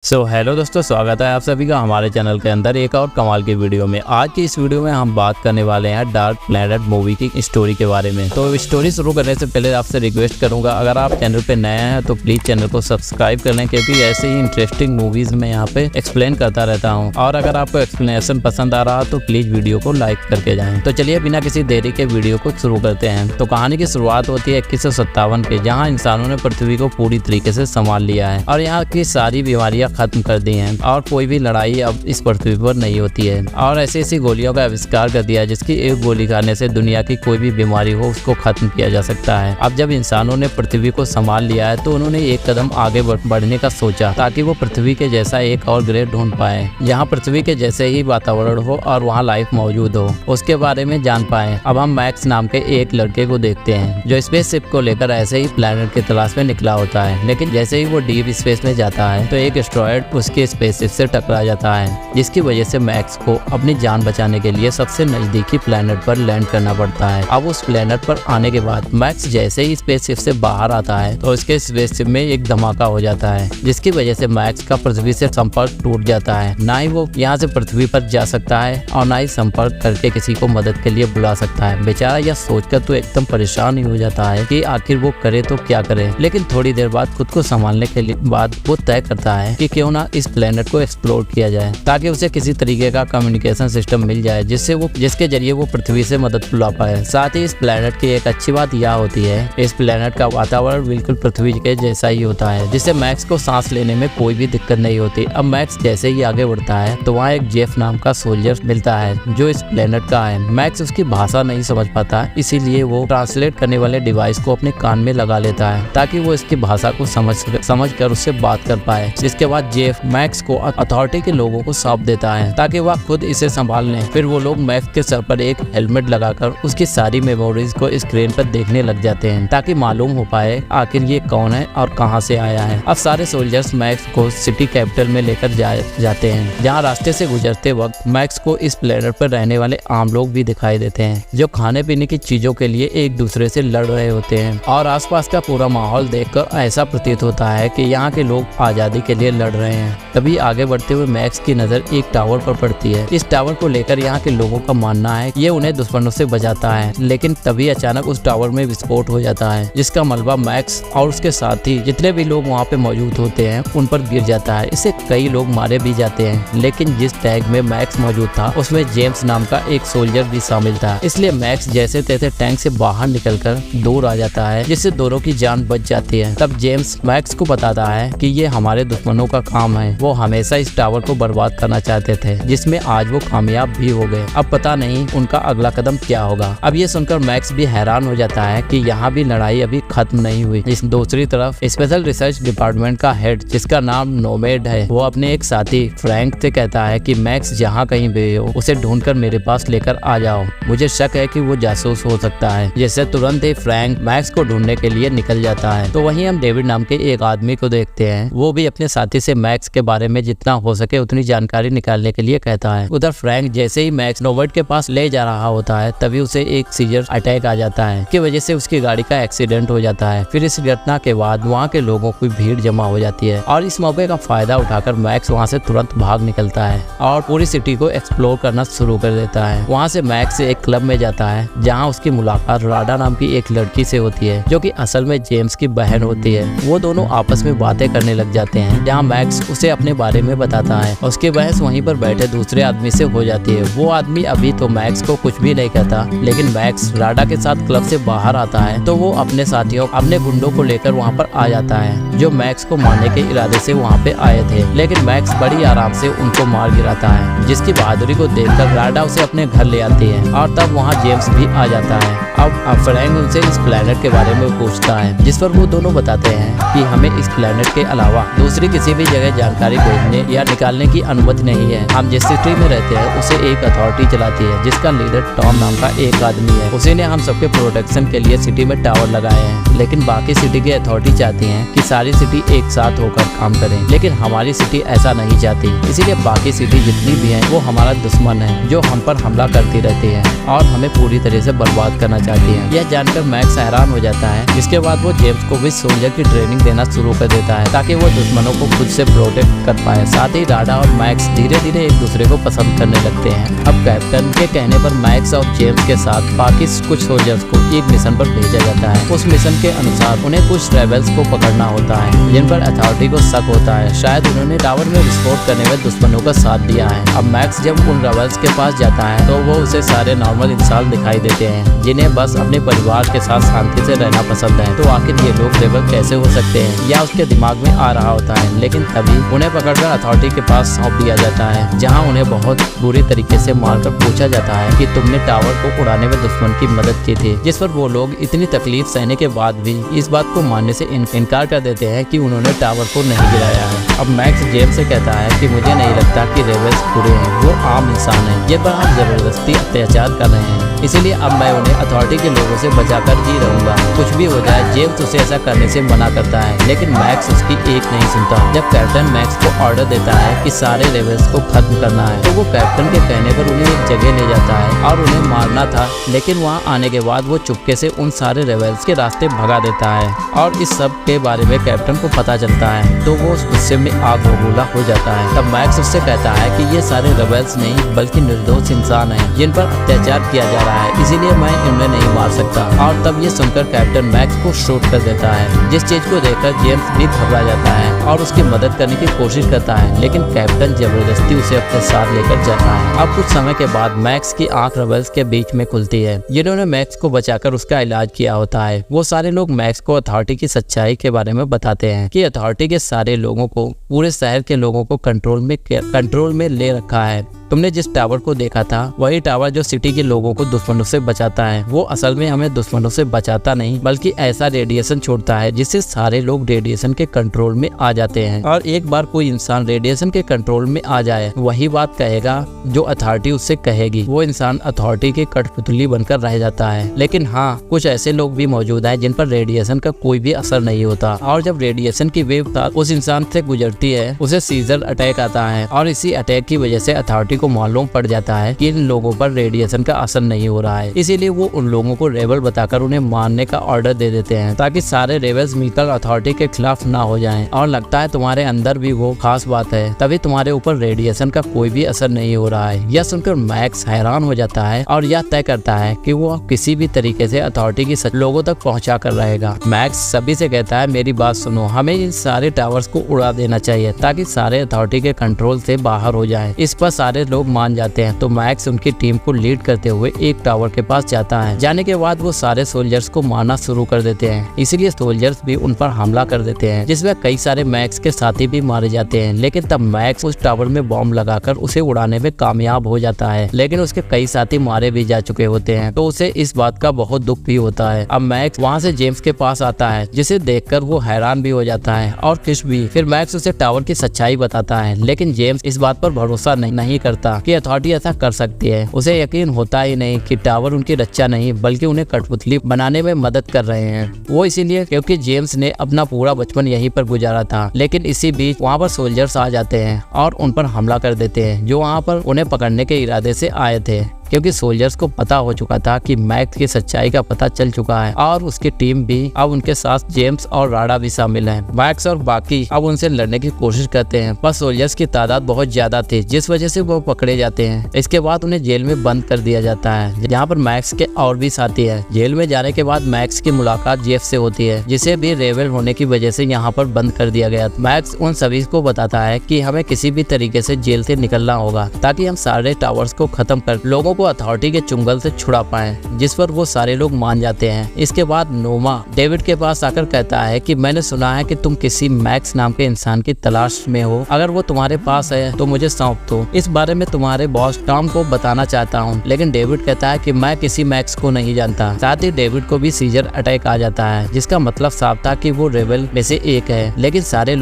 Hello दोस्तों, स्वागत है आप सभी का हमारे चैनल के अंदर एक और कमाल की वीडियो में। आज की इस वीडियो में हम बात करने वाले हैं डार्क प्लैनेट मूवी की स्टोरी के बारे में। तो स्टोरी शुरू करने से पहले आपसे रिक्वेस्ट करूंगा, अगर आप चैनल पे नए हैं तो प्लीज चैनल को सब्सक्राइब कर लें, क्योंकि ऐसे ही इंटरेस्टिंग मूवीज में यहाँ पे एक्सप्लेन करता रहता हूँ। और अगर आपको एक्सप्लेनेशन पसंद आ रहा तो प्लीज वीडियो को लाइक करके जाएं। तो चलिए बिना किसी देरी के वीडियो को शुरू करते हैं। तो कहानी की शुरुआत होती है 2157 के, जहाँ इंसानों ने पृथ्वी को पूरी तरीके से संभाल लिया है और यहाँ की सारी बीमारियां खत्म कर दी हैं और कोई भी लड़ाई अब इस पृथ्वी पर नहीं होती है। और ऐसी ऐसी गोलियों का आविष्कार कर दिया जिसकी एक गोली खाने से दुनिया की कोई भी बीमारी हो उसको खत्म किया जा सकता है। अब जब इंसानों ने पृथ्वी को संभाल लिया है तो उन्होंने एक कदम आगे बढ़ने का सोचा, ताकि वो पृथ्वी के जैसा एक और ग्रह ढूंढ पाए जहाँ पृथ्वी के जैसे ही वातावरण हो और वहाँ लाइफ मौजूद हो, उसके बारे में जान पाए। अब हम मैक्स नाम के एक लड़के को देखते हैं जो स्पेसशिप को लेकर ऐसे ही प्लैनेट की तलाश में निकला होता है। लेकिन जैसे ही वो डीप स्पेस में जाता है तो एक एस्टेरॉयड उसके स्पेसशिप से टकरा जाता है, जिसकी वजह से मैक्स को अपनी जान बचाने के लिए सबसे नजदीकी प्लैनेट पर लैंड करना पड़ता है। अब उस प्लैनेट पर आने के बाद मैक्स जैसे ही स्पेसशिप से बाहर आता है तो उसके स्पेसशिप में एक धमाका हो जाता है, जिसकी वजह से मैक्स का पृथ्वी से संपर्क टूट जाता है। ना ही वो यहाँ से पृथ्वी पर जा सकता है और ना ही संपर्क करके किसी को मदद के लिए बुला सकता है। बेचारा यह सोचकर तो एकदम परेशान ही हो जाता है कि आखिर वो करे तो क्या करे। लेकिन थोड़ी देर बाद खुद को संभालने के बाद वो तय करता है कि क्यों ना इस प्लैनेट को एक्सप्लोर किया जाए, ताकि उसे किसी तरीके का कम्युनिकेशन सिस्टम मिल जाए जिसके जरिए वो पृथ्वी से मदद बुला पाए। साथ ही इस प्लैनेट की एक अच्छी बात यह होती है, इस प्लैनेट का वातावरण बिल्कुल पृथ्वी के जैसा ही होता है, जिससे मैक्स को सांस लेने में कोई भी दिक्कत नहीं होती। अब मैक्स जैसे ही आगे बढ़ता है तो वहाँ एक जेफ नाम का सोल्जर मिलता है जो इस प्लैनेट का है। मैक्स उसकी भाषा नहीं समझ पाता, इसीलिए वो ट्रांसलेट करने वाले डिवाइस को अपने कान में लगा लेता है ताकि वो इसकी भाषा को समझ कर उससे बात कर पाए। जिसके बाद जेफ मैक्स को अथॉरिटी के लोगों को सौंप देता है ताकि वह खुद इसे संभाल लें। फिर वो लोग मैक्स के सर पर एक हेलमेट लगाकर उसकी सारी मेमोरीज को स्क्रीन पर देखने लग जाते हैं, ताकि मालूम हो पाए आखिर ये कौन है और कहां से आया है। अब सारे सोल्जर्स मैक्स को सिटी कैपिटल में लेकर जाते हैं, जहां रास्ते से गुजरते वक्त मैक्स को इस प्लेनेट पर रहने वाले आम लोग भी दिखाई देते हैं, जो खाने पीने की चीजों के लिए एक दूसरे से लड़ रहे होते हैं। और आसपास का पूरा माहौल देखकर ऐसा प्रतीत होता है कि यहाँ के लोग आजादी के लिए लड़ रहे हैं। तभी आगे बढ़ते हुए मैक्स की नजर एक टावर पर पड़ती है। इस टावर को लेकर यहाँ के लोगों का मानना है ये उन्हें दुश्मनों से बचाता है। लेकिन तभी अचानक उस टावर में विस्फोट हो जाता है, जिसका मलबा मैक्स और उसके साथी जितने भी लोग वहाँ पे मौजूद होते हैं उन पर गिर जाता है। इससे कई लोग मारे भी जाते हैं। लेकिन जिस टैंक में मैक्स मौजूद था उसमें जेम्स नाम का एक सोल्जर भी शामिल था, इसलिए मैक्स जैसे तैसे टैंक से बाहर निकलकर दूर आ जाता है, जिससे दोनों की जान बच जाती है। तब जेम्स मैक्स को बताता है कि ये हमारे दुश्मनों का काम है, वो हमेशा इस टावर को बर्बाद करना चाहते थे, जिसमें आज वो कामयाब भी हो गए। अब पता नहीं उनका अगला कदम क्या होगा। अब ये सुनकर मैक्स भी हैरान हो जाता है कि यहाँ भी लड़ाई अभी खत्म नहीं हुई। इस दूसरी तरफ स्पेशल रिसर्च डिपार्टमेंट का हेड, जिसका नाम नोमेड है, वो अपने एक साथी फ्रैंक से कहता है कि मैक्स जहाँ कहीं भी हो उसे ढूंढकर मेरे पास लेकर आ जाओ, मुझे शक है कि वो जासूस हो सकता है। जैसे तुरंत ही फ्रैंक मैक्स को ढूंढने के लिए निकल जाता है। तो वहीं हम डेविड नाम के एक आदमी को देखते हैं, वो भी अपने साथी से मैक्स के बारे में जितना हो सके उतनी जानकारी निकालने के लिए कहता है। उधर फ्रैंक जैसे ही मैक्स नोवेट के पास ले जा रहा होता है तभी उसे एक सीजर अटैक आ जाता है, की वजह से उसकी गाड़ी का एक्सीडेंट हो जाता है। फिर इस घटना के बाद वहाँ के लोगों की भीड़ जमा हो जाती है और इस मौके का फायदा उठाकर मैक्स वहाँ से तुरंत भाग निकलता है और पूरी सिटी को एक्सप्लोर करना शुरू कर देता है। वहाँ से मैक्स एक क्लब में जाता है जहाँ उसकी मुलाकात राडा नाम की एक लड़की से होती है, जो कि असल में जेम्स की बहन होती है। वो दोनों आपस में बातें करने लग जाते हैं, जहाँ मैक्स उसे अपने बारे में बताता है। उसकी बहस वहीं पर बैठे दूसरे आदमी से हो जाती है। वो आदमी अभी तो मैक्स को कुछ भी नहीं कहता, लेकिन मैक्स राडा के साथ क्लब से बाहर आता है तो वो अपने साथियों अपने गुंडों को लेकर वहाँ पर आ जाता है, जो मैक्स को मारने के इरादे से वहाँ पे आए थे। लेकिन मैक्स बड़ी आराम से उनको मार गिराता है, जिसकी बहादुरी को देखकर राडा उसे अपने घर ले आती है और तब वहाँ जेम्स भी आ जाता है। अब फ्रैंक उनसे इस प्लैनेट के बारे में पूछता है, जिस पर वो दोनों बताते हैं कि हमें इस प्लैनेट के अलावा दूसरी किसी भी जगह जानकारी भेजने या निकालने की अनुमति नहीं है। हम जिस सिटी में रहते हैं उसे एक अथॉरिटी चलाती है, जिसका लीडर टॉम नाम का एक आदमी है। उसी ने हम सबके प्रोटेक्शन के लिए सिटी में टावर लगाए हैं, लेकिन बाकी सिटी की अथॉरिटी चाहती है कि सारी सिटी एक साथ होकर काम करें, लेकिन हमारी सिटी ऐसा नहीं चाहती। इसीलिए बाकी सिटी जितनी भी है वो हमारा दुश्मन है, जो हम पर हमला करती रहती है और हमें पूरी तरह से बर्बाद करना करना चाहती है। यह जानकर मैक्स हैरान हो जाता है। इसके बाद वो जेम्स को भी सोल्जर की ट्रेनिंग देना शुरू कर देता है ताकि वो दुश्मनों को खुद से प्रोटेक्ट कर पाए। साथ ही राडा और मैक्स धीरे धीरे एक दूसरे को पसंद करने लगते हैं। अब कैप्टन के कहने पर मैक्स और जेम्स के साथ बाकी कुछ सोल्जर्स को एक मिशन पर भेजा जाता है। उस मिशन के अनुसार उन्हें कुछ रेबल्स को पकड़ना होता है जिन पर अथॉरिटी को शक होता है, शायद उन्होंने टावर में विस्फोट करने में दुश्मनों का साथ दिया है। अब मैक्स जब उन रेबल्स के पास जाता है तो वो उसे सारे नॉर्मल इंसान दिखाई देते हैं जिन्हें बस अपने परिवार के साथ शांति से रहना पसंद है। तो आखिर ये लोग रेबल कैसे हो सकते हैं, या उसके दिमाग में आ रहा होता है। लेकिन तभी उन्हें पकड़कर अथॉरिटी के पास सौंप दिया जाता है, जहाँ उन्हें बहुत बुरी तरीके से मारकर पूछा जाता है कि तुमने टावर को उड़ाने में दुश्मन की मदद की थी। जिस पर वो लोग इतनी तकलीफ सहने के बाद भी इस बात को मानने से इनकार कर देते हैं कि उन्होंने टावर को नहीं गिराया है। अब मैक्स जेम्स से कहता है कि मुझे नहीं लगता कि रेबल्स बुरे हैं, वो आम इंसान हैं जिन पर आप जबरदस्ती अत्याचार कर रहे हैं। इसीलिए अब मैं उन्हें अथॉरिटी के लोगों से बचाकर जी रहूंगा। कुछ भी हो जाए, जेम्स उसे ऐसा करने से मना करता है, लेकिन मैक्स उसकी एक नहीं सुनता। जब कैप्टन मैक्स को ऑर्डर देता है कि सारे रेबल्स को खत्म करना है तो वो कैप्टन के कहने पर उन्हें एक जगह ले जाता है और उन्हें मारना था। लेकिन वहाँ आने के बाद वो चुपके से उन सारे रेबल्स के रास्ते भगा देता है और इस सब के बारे में कैप्टन को पता चलता है तो वो उस गुस्से में आग बबूला हो जाता है। तब मैक्स उससे कहता है कि ये सारे रेबल्स नहीं बल्कि निर्दोष इंसान हैं जिन पर अत्याचार किया जा रहा है, इसीलिए मैं इन्हें नहीं मार सकता। और तब ये सुनकर कैप्टन मैक्स को शूट कर देता है, जिस चीज को देखकर जेम्स भी घबरा जाता है और उसकी मदद करने की कोशिश करता है, लेकिन कैप्टन जबरदस्ती उसे अपने साथ लेकर जाता है। अब कुछ समय के बाद मैक्स की आंख रेबल्स के बीच में खुलती है जिन्होंने मैक्स को बचाकर उसका इलाज किया होता है। वो सारे लोग मैक्स को अथॉरिटी की सच्चाई के बारे में बताते हैं कि अथॉरिटी के सारे लोगों को, पूरे शहर के लोगों को कंट्रोल में ले रखा है। तुमने जिस टावर को देखा था वही टावर जो सिटी के लोगों को दुश्मनों से बचाता है, वो असल में हमें दुश्मनों से बचाता नहीं बल्कि ऐसा रेडिएशन छोड़ता है जिससे सारे लोग रेडिएशन के कंट्रोल में आ जाते हैं। और एक बार कोई इंसान रेडिएशन के कंट्रोल में आ जाए वही बात कहेगा जो अथॉरिटी उससे कहेगी। वो इंसान अथॉरिटी के कठपुतली बनकर रह जाता है। लेकिन हाँ, कुछ ऐसे लोग भी मौजूद हैं जिन पर रेडिएशन का कोई भी असर नहीं होता और जब रेडिएशन की वेव उस इंसान से गुजरती है उसे सीजर अटैक आता है और इसी अटैक की वजह से अथॉरिटी को मालूम पड़ जाता है कि इन लोगों पर रेडिएशन का असर नहीं हो रहा है। इसीलिए वो उन लोगों को रेबल बताकर उन्हें मारने का ऑर्डर दे देते हैं ताकि सारे रेबल्स मिलकर अथॉरिटी के खिलाफ ना हो जाएं। और लगता है तुम्हारे अंदर भी वो खास बात है, तभी तुम्हारे ऊपर रेडिएशन का कोई भी असर नहीं हो रहा है। यह सुनकर मैक्स हैरान हो जाता है और यह तय करता है कि वो किसी भी तरीके से अथॉरिटी की सच लोगों तक पहुंचा कर रहेगा। मैक्स सभी से कहता है मेरी बात सुनो, हमें इन सारे टावर्स को उड़ा देना चाहिए ताकि सारे अथॉरिटी के कंट्रोल से बाहर हो जाएं। इस पर सारे लोग मान जाते हैं। तो मैक्स उनकी टीम को लीड करते हुए एक टावर के पास जाता है। जाने के बाद वो सारे सोल्जर्स को मारना शुरू कर देते हैं, इसीलिए सोल्जर्स भी उन पर हमला कर देते हैं जिसमें कई सारे मैक्स के साथी भी मारे जाते हैं। लेकिन तब मैक्स उस टावर में बॉम्ब लगाकर उसे उड़ाने में कामयाब हो जाता है, लेकिन उसके कई साथी मारे भी जा चुके होते हैं तो उसे इस बात का बहुत दुख भी होता है। अब मैक्स वहाँ से जेम्स के पास आता है जिसे देखकर वो हैरान भी हो जाता है और खुश भी। फिर मैक्स उसे टावर की सच्चाई बताता है, लेकिन जेम्स इस बात पर भरोसा नहीं करता कि अथॉरिटी ऐसा कर सकती है। उसे यकीन होता ही नहीं कि टावर उनकी रक्षा नहीं बल्कि उन्हें कठपुतली बनाने में मदद कर रहे हैं। वो इसीलिए क्योंकि जेम्स ने अपना पूरा बचपन यहीं पर गुजारा था। लेकिन इसी बीच वहाँ पर सोल्जर्स आ जाते हैं और उन पर हमला कर देते हैं जो वहाँ पर उन्हें पकड़ने के इरादे से आए थे, क्योंकि सोल्जर्स को पता हो चुका था कि मैक्स की सच्चाई का पता चल चुका है और उसकी टीम भी। अब उनके साथ जेम्स और राडा भी शामिल हैं। मैक्स और बाकी अब उनसे लड़ने की कोशिश करते हैं, पर सोल्जर्स की तादाद बहुत ज्यादा थी जिस वजह से वो पकड़े जाते हैं। इसके बाद उन्हें जेल में बंद कर दिया जाता है जहाँ पर मैक्स के और भी साथी है। जेल में जाने के बाद मैक्स की मुलाकात जेफ से होती है जिसे भी रेबल होने की वजह से यहाँ पर बंद कर दिया गया। मैक्स उन सभी को बताता है कि हमें किसी भी तरीके से जेल से निकलना होगा ताकि हम सारे टावर्स को खत्म कर लोगों को अथॉरिटी के चुंगल से छुड़ा पाए, जिस पर वो सारे लोग मान जाते हैं। इसके बाद नोमा डेविड के पास आकर कहता है कि मैंने सुना है कि तुम किसी मैक्स नाम के इंसान की तलाश में हो, अगर वो तुम्हारे पास है तो मुझे सौंप दो। इस बारे में तुम्हारे बॉस टॉम को बताना चाहता हूँ। लेकिन डेविड कहता है कि मैं किसी मैक्स को नहीं जानता। साथ ही डेविड को भी सीजर अटैक आ जाता है जिसका मतलब साफ था कि वो रेबल में से एक है, लेकिन सारे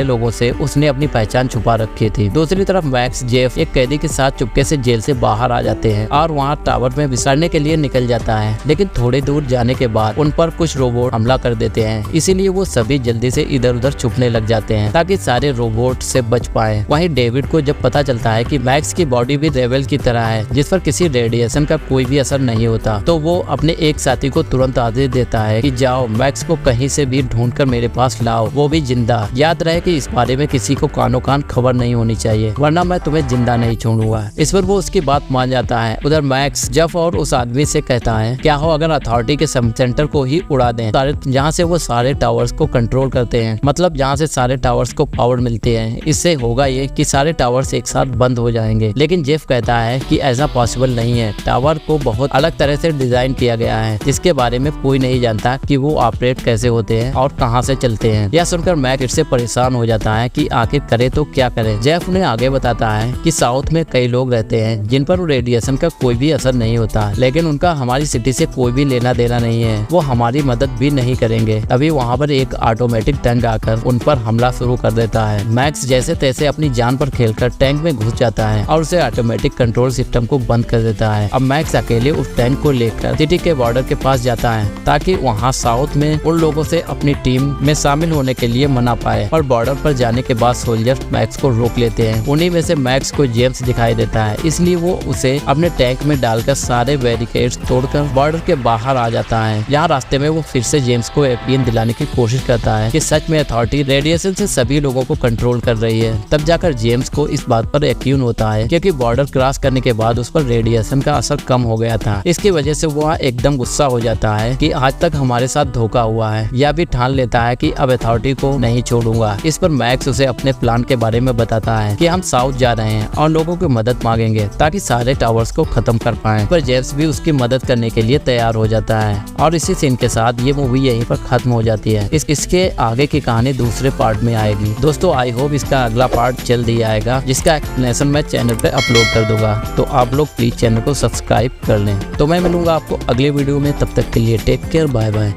लोगों से उसने अपनी पहचान छुपा रखी थी। दूसरी तरफ मैक्स जेफ एक कैदी के साथ चुपके से जेल से बाहर आ जाते हैं और वहाँ टावर में विसारने के लिए निकल जाता है। लेकिन थोड़ी दूर जाने के बाद उन पर कुछ रोबोट हमला कर देते हैं, इसीलिए वो सभी जल्दी से इधर उधर छुपने लग जाते हैं ताकि सारे रोबोट से बच पाए। वहीं डेविड को जब पता चलता है कि मैक्स की बॉडी भी रेबल की तरह है जिस पर किसी रेडिएशन का कोई भी असर नहीं होता, तो वो अपने एक साथी को तुरंत आदेश देता है कि जाओ मैक्स को कहीं से भी ढूंढकर मेरे पास लाओ, वो भी जिंदा। याद रहे कि इस बारे में किसी को कानो कान खबर नहीं होनी चाहिए, वरना मैं तुम्हें जिंदा नहीं छोड़ूंगा। इस पर वो उसकी बात मान जाता है। उधर मैक्स जेफ और उस आदमी से कहता है क्या हो अगर अथॉरिटी के सेंटर को ही उड़ा दें, जहाँ से वो सारे टावर्स को कंट्रोल करते हैं, मतलब जहाँ से सारे टावर्स को पावर मिलते हैं। इससे होगा ये कि सारे टावर्स एक साथ बंद हो जाएंगे। लेकिन जेफ कहता है कि ऐसा पॉसिबल नहीं है, टावर को बहुत अलग तरह से डिजाइन किया गया है जिसके बारे में कोई नहीं जानता कि वो ऑपरेट कैसे होते हैं और कहाँ से चलते हैं। यह सुनकर मैक इससे परेशान हो जाता है कि आखिर करे तो क्या करे। जेफ उन्हें आगे बताता है कि साउथ में कई लोग रहते हैं जिन पर रेडिएशन का कोई भी असर नहीं होता, लेकिन उनका हमारी सिटी से कोई भी लेना देना नहीं है, वो हमारी मदद भी नहीं करेंगे। तभी वहाँ पर एक ऑटोमेटिक टैंक आकर उन पर हमला शुरू कर देता है। मैक्स जैसे तैसे अपनी जान पर खेलकर टैंक में घुस जाता है और उसे ऑटोमेटिक कंट्रोल सिस्टम को बंद कर देता है। अब मैक्स अकेले उस टैंक को लेकर सिटी के बॉर्डर के पास जाता है ताकि वहाँ साउथ में उन लोगों से अपनी टीम में शामिल होने के लिए मना पाए। और बॉर्डर पर जाने के बाद सोल्जर मैक्स को रोक लेते हैं। उन्हीं में से मैक्स को जेम्स दिखाई देता है, इसलिए वो उसे अपने टैंक में डालकर सारे बैरिकेड्स तोड़कर बॉर्डर के बाहर आ जाता है। यहाँ रास्ते में वो फिर से जेम्स को यकीन दिलाने की कोशिश करता है कि सच में अथॉरिटी रेडिएशन से सभी लोगों को कंट्रोल कर रही है। तब जाकर जेम्स को इस बात पर यकीन होता है क्योंकि बॉर्डर क्रॉस करने के बाद उस पर रेडिएशन का असर कम हो गया था। इसकी वजह से वो एकदम गुस्सा हो जाता है कि आज तक हमारे साथ धोखा हुआ है। यह भी ठान लेता है कि अब अथॉरिटी को नहीं छोड़ूंगा। इस पर मैक्स उसे अपने प्लान के बारे में बताता है कि हम साउथ जा रहे हैं और लोगों की मदद मांगेंगे ताकि सारे टावर्स को खत्म कर पाएं। पर जेम्स भी उसकी मदद करने के लिए तैयार हो जाता है और इसी सीन के साथ ये मूवी यहीं पर खत्म हो जाती है। इसके आगे की कहानी दूसरे पार्ट में आएगी। दोस्तों आई होप इसका अगला पार्ट जल्द ही आएगा जिसका एक्सप्लेनेशन मैं चैनल पे अपलोड कर दूंगा, तो आप लोग प्लीज चैनल को सब्सक्राइब कर लें। तो मैं मिलूंगा आपको अगले वीडियो में, तब तक के लिए टेक केयर, बाय बाय।